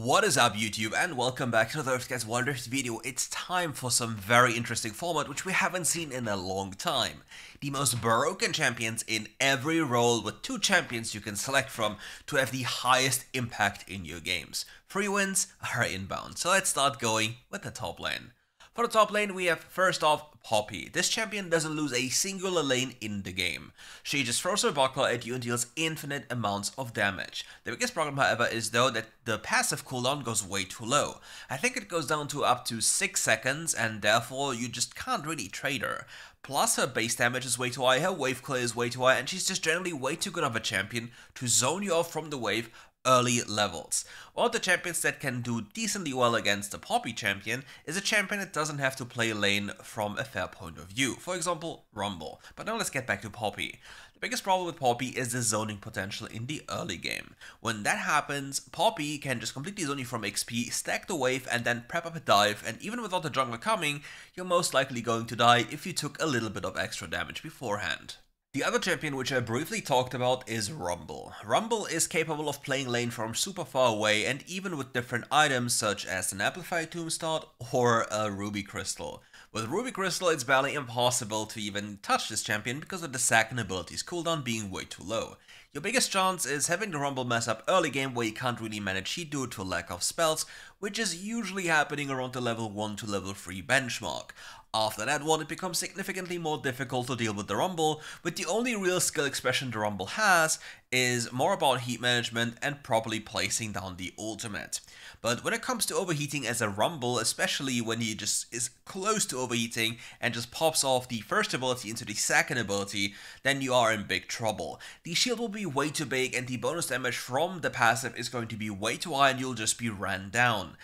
What is up YouTube, and welcome back to the RiftGuides WildRift video. It's time for some very interesting format which we haven't seen in a long time. The most broken champions in every role, with 2 champions you can select from to have the highest impact in your games. Free wins are inbound, so let's start going with the top lane. For the top lane we have first off Poppy. This champion doesn't lose a singular lane in the game. She just throws her buckler at you and deals infinite amounts of damage. The biggest problem however is though that the passive cooldown goes way too low. I think it goes down to up to 6 seconds, and therefore you just can't really trade her. Plus her base damage is way too high, her wave clear is way too high, and she's just generally way too good of a champion to zone you off from the wave early levels. One of the champions that can do decently well against the Poppy champion is a champion that doesn't have to play lane from a fair point of view. For example, Rumble. But now let's get back to Poppy. The biggest problem with Poppy is the zoning potential in the early game. When that happens, Poppy can just completely zone you from XP, stack the wave, and then prep up a dive, and even without the jungler coming, you're most likely going to die if you took a little bit of extra damage beforehand. The other champion which I briefly talked about is Rumble. Rumble is capable of playing lane from super far away, and even with different items such as an Amplified Tombstone or a Ruby Crystal. With Ruby Crystal it's barely impossible to even touch this champion because of the second ability's cooldown being way too low. Your biggest chance is having the Rumble mess up early game where you can't really manage heat due to lack of spells, which is usually happening around the level 1 to level 3 benchmark. After that one, it becomes significantly more difficult to deal with the Rumble, with the only real skill expression the Rumble has is more about heat management and properly placing down the ultimate. But when it comes to overheating as a Rumble, especially when he just is close to overheating and just pops off the first ability into the second ability, then you are in big trouble. The shield will be way too big and the bonus damage from the passive is going to be way too high and you'll just be ran down.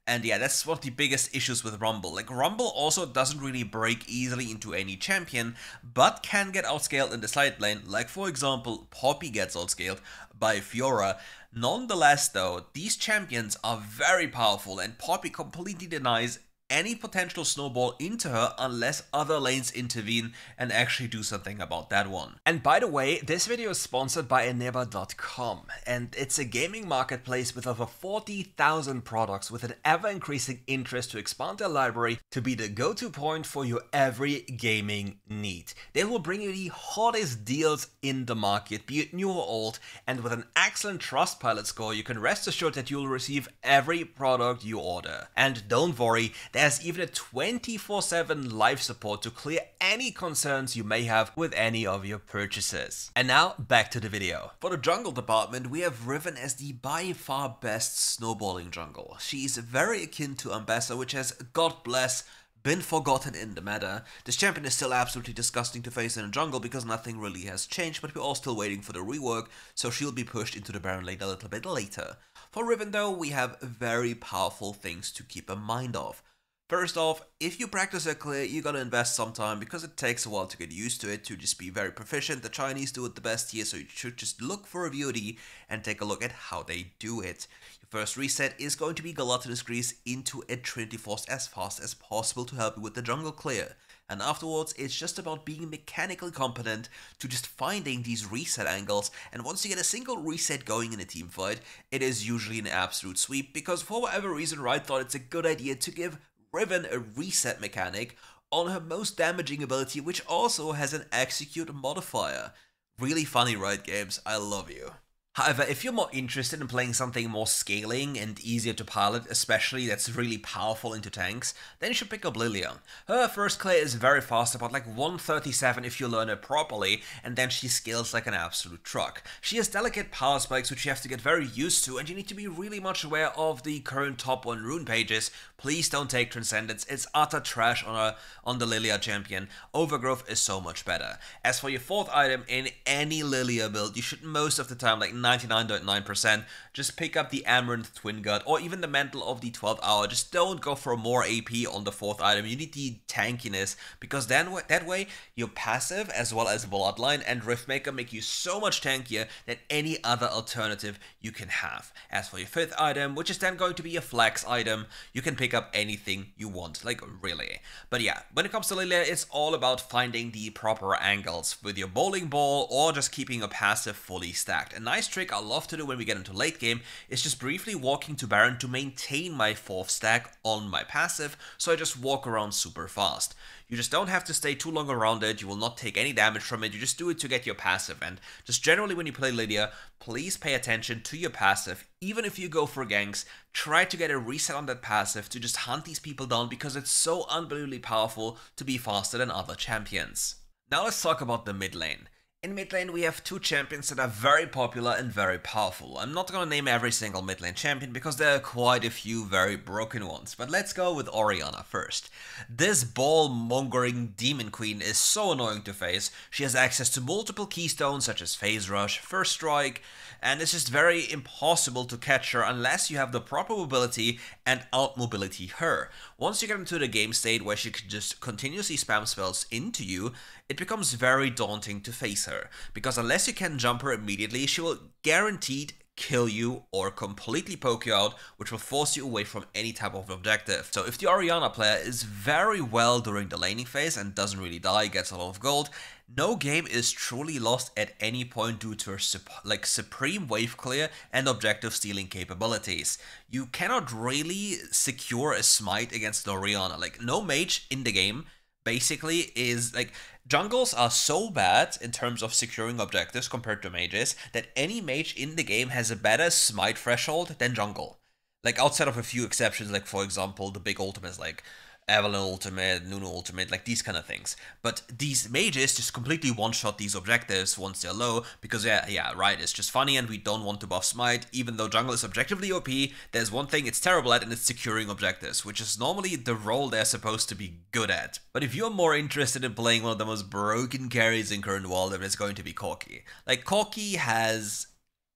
And yeah, that's one of the biggest issues with Rumble. Like, Rumble also doesn't really break easily into any champion, but can get outscaled in the side lane, like for example, Poppy gets outscaled by Fiora. Nonetheless though, these champions are very powerful and Poppy completely denies any potential snowball into her unless other lanes intervene and actually do something about that one. And by the way, this video is sponsored by Eneba.com, and it's a gaming marketplace with over 40,000 products with an ever-increasing interest to expand their library to be the go-to point for your every gaming need. They will bring you the hottest deals in the market, be it new or old, and with an excellent Trustpilot score, you can rest assured that you'll receive every product you order. And don't worry, there's even a 24/7 live support to clear any concerns you may have with any of your purchases. And now, back to the video. For the jungle department, we have Riven as the by far best snowballing jungle. She's very akin to Ambassador, which has, God bless, been forgotten in the meta. This champion is still absolutely disgusting to face in a jungle because nothing really has changed, but we're all still waiting for the rework, so she'll be pushed into the Baron lane a little bit later. For Riven though, we have very powerful things to keep in mind of. First off, if you practice a clear, you gotta invest some time because it takes a while to get used to it, to just be very proficient. The Chinese do it the best here, so you should just look for a VOD and take a look at how they do it. Your first reset is going to be Gluttonous Grease into a Trinity Force as fast as possible to help you with the jungle clear. And afterwards, it's just about being mechanically competent to just finding these reset angles, and once you get a single reset going in a team fight, it is usually an absolute sweep, because for whatever reason Riot thought it's a good idea to give Riven a reset mechanic on her most damaging ability, which also has an execute modifier. Really funny, Riot Games, I love you. However, if you're more interested in playing something more scaling and easier to pilot, especially that's really powerful into tanks, then you should pick up Lilia. Her first clear is very fast, about like 137 if you learn her properly, and then she scales like an absolute truck. She has delicate power spikes which you have to get very used to, and you need to be really much aware of the current top 1 rune pages. Please don't take Transcendence, it's utter trash on the Lilia champion. Overgrowth is so much better. As for your 4th item in any Lilia build, you should most of the time, like 99.9%, just pick up the Amaranth Twin Gut or even the Mantle of the 12th Hour. Just don't go for more AP on the 4th item. You need the tankiness, because then that way your passive as well as Bloodline and Riftmaker make you so much tankier than any other alternative you can have. As for your 5th item, which is then going to be a flex item, you can pick up anything you want, like really. But yeah, when it comes to Lilia, it's all about finding the proper angles with your bowling ball or just keeping a passive fully stacked. A nice nice trick I love to do when we get into late game is just briefly walking to Baron to maintain my 4th stack on my passive, so I just walk around super fast. You just don't have to stay too long around it, you will not take any damage from it, you just do it to get your passive. And just generally when you play Lydia, please pay attention to your passive. Even if you go for ganks, try to get a reset on that passive to just hunt these people down, because it's so unbelievably powerful to be faster than other champions. Now let's talk about the mid lane. In mid lane we have 2 champions that are very popular and very powerful. I'm not gonna name every single mid lane champion because there are quite a few very broken ones, but let's go with Orianna first. This ball-mongering demon queen is so annoying to face. She has access to multiple keystones such as phase rush, first strike, and it's just very impossible to catch her unless you have the proper mobility and out-mobility her. Once you get into the game state where she can just continuously spam spells into you, it becomes very daunting to face her, because unless you can jump her immediately, she will guaranteed kill you or completely poke you out, which will force you away from any type of objective. So if the Orianna player is very well during the laning phase and doesn't really die, gets a lot of gold, no game is truly lost at any point due to her supreme wave clear and objective stealing capabilities. You cannot really secure a smite against the Orianna. Like, no mage in the game basically is like, jungles are so bad in terms of securing objectives compared to mages that any mage in the game has a better smite threshold than jungle. Like, outside of a few exceptions, like for example the big ultimates like Evelyn ultimate, Nunu ultimate, like these kind of things. But these mages just completely one-shot these objectives once they're low, because yeah, right, it's just funny and we don't want to buff smite. Even though jungle is objectively OP, there's one thing it's terrible at, and it's securing objectives, which is normally the role they're supposed to be good at. But if you're more interested in playing one of the most broken carries in current WildRift, it's going to be Corki. Like, Corki has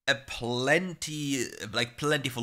a plentiful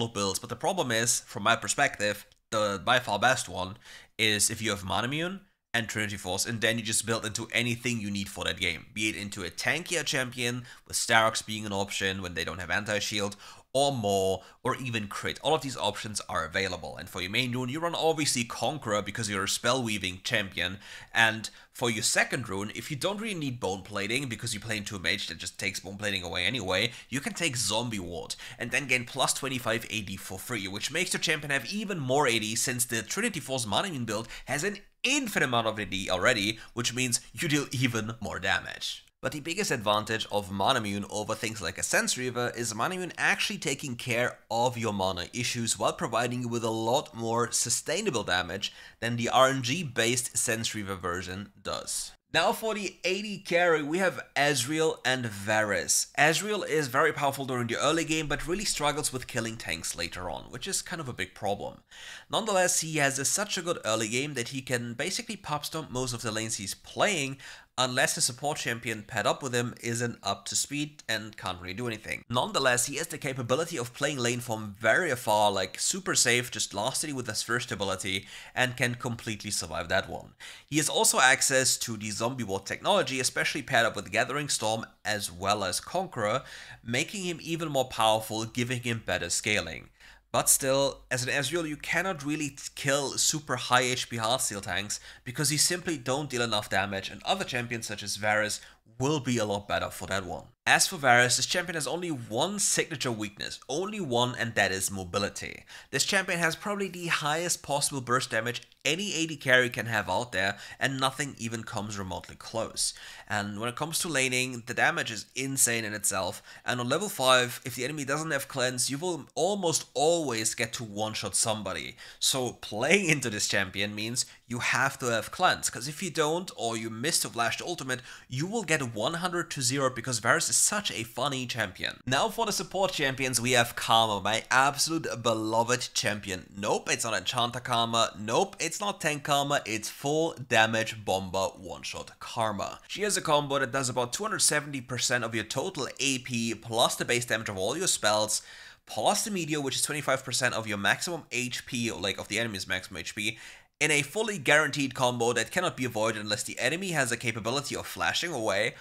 of builds, but the problem is, from my perspective, the by far best one is if you have Manamune and Trinity Force, and then you just build into anything you need for that game. Be it into a tankier champion, with Starox being an option when they don't have anti-shield, or more, or even crit. All of these options are available. And for your main rune, you run obviously Conqueror because you're a spell-weaving champion. And for your second rune, if you don't really need Bone Plating because you play into a mage that just takes Bone Plating away anyway, you can take Zombie Ward and then gain plus 25 AD for free, which makes your champion have even more AD, since the Trinity Force Manamune build has an infinite amount of AD already, which means you deal even more damage. But the biggest advantage of Manamune over things like a Sense Reaver is Manamune actually taking care of your mana issues while providing you with a lot more sustainable damage than the RNG-based Sense Reaver version does. Now for the AD carry, we have Ezreal and Varus. Ezreal is very powerful during the early game, but really struggles with killing tanks later on, which is kind of a big problem. Nonetheless, he has such a good early game that he can basically pop stomp most of the lanes he's playing, unless the support champion paired up with him isn't up to speed and can't really do anything. Nonetheless, he has the capability of playing lane from very far, like super safe, just lastly with his first ability, and can completely survive that one. He has also access to the Zombie Ward technology, especially paired up with Gathering Storm as well as Conqueror, making him even more powerful, giving him better scaling. But still, as an Ezreal, you cannot really kill super high HP hardstyle tanks because you simply don't deal enough damage, and other champions such as Varus will be a lot better for that one. As for Varus, this champion has only one signature weakness, only one, and that is mobility. This champion has probably the highest possible burst damage any AD carry can have out there, and nothing even comes remotely close. And when it comes to laning, the damage is insane in itself, and on level 5, if the enemy doesn't have cleanse, you will almost always get to one-shot somebody. So playing into this champion means you have to have cleanse, because if you don't, or you miss to flash the ultimate, you will get 100-0 because Varus is such a funny champion. Now for the support champions, we have Karma, my absolute beloved champion. Nope, it's not Enchanter Karma. Nope, it's not Tank Karma. It's full damage bomber one-shot Karma. She has a combo that does about 270% of your total AP plus the base damage of all your spells, plus the meteor, which is 25% of your maximum HP, like of the enemy's maximum HP, in a fully guaranteed combo that cannot be avoided unless the enemy has a capability of flashing away,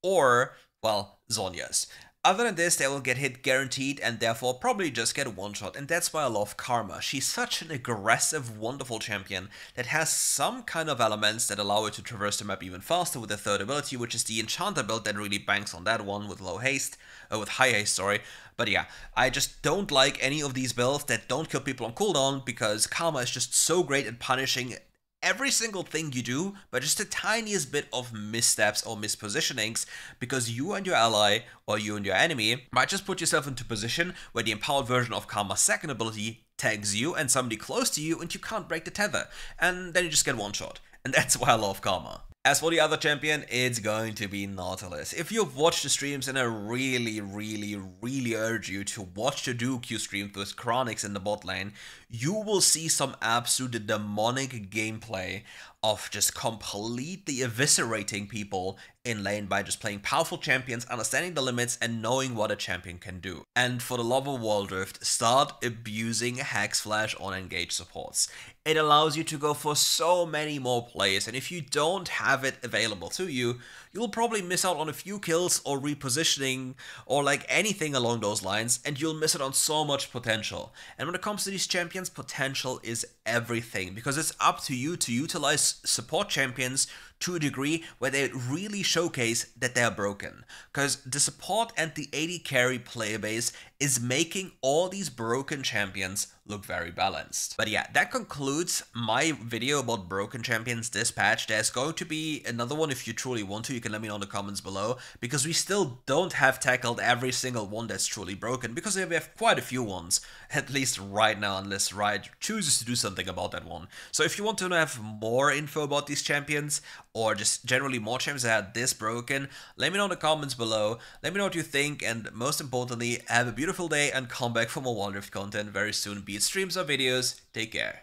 or, well, Zhonya's. Other than this, they will get hit guaranteed and therefore probably just get one shot, and that's why I love Karma. She's such an aggressive, wonderful champion that has some kind of elements that allow her to traverse the map even faster with her third ability, which is the Enchanter build that really banks on that one with low haste, with high haste, sorry. But yeah, I just don't like any of these builds that don't kill people on cooldown, because Karma is just so great at punishing every single thing you do, but just the tiniest bit of missteps or mispositionings, because you and your ally, or you and your enemy, might just put yourself into a position where the empowered version of Karma's second ability tags you and somebody close to you, and you can't break the tether, and then you just get one shot. And that's why I love Karma. As for the other champion, it's going to be Nautilus. If you've watched the streams, and I really urge you to watch the duo queue stream with Chronix in the bot lane, you will see some absolute demonic gameplay of just completely eviscerating people in lane by just playing powerful champions, understanding the limits, and knowing what a champion can do. And for the love of WildRift, start abusing Hex Flash on engaged supports. It allows you to go for so many more plays, and if you don't have it available to you, you'll probably miss out on a few kills or repositioning or like anything along those lines, and you'll miss out on so much potential. And when it comes to these champions, potential is everything, because it's up to you to utilize support champions to a degree where they really showcase that they're broken. Because the support and the AD carry player base is making all these broken champions look very balanced. But yeah, that concludes my video about broken champions this patch. There's going to be another one if you truly want to. You can let me know in the comments below, because we still don't have tackled every single one that's truly broken, because we have quite a few ones, at least right now, unless Riot chooses to do something about that one. So if you want to have more info about these champions, or just generally more champions that are this broken, let me know in the comments below. Let me know what you think, and most importantly, have a beautiful day and come back for more WildRift content very soon, be it streams or videos. Take care.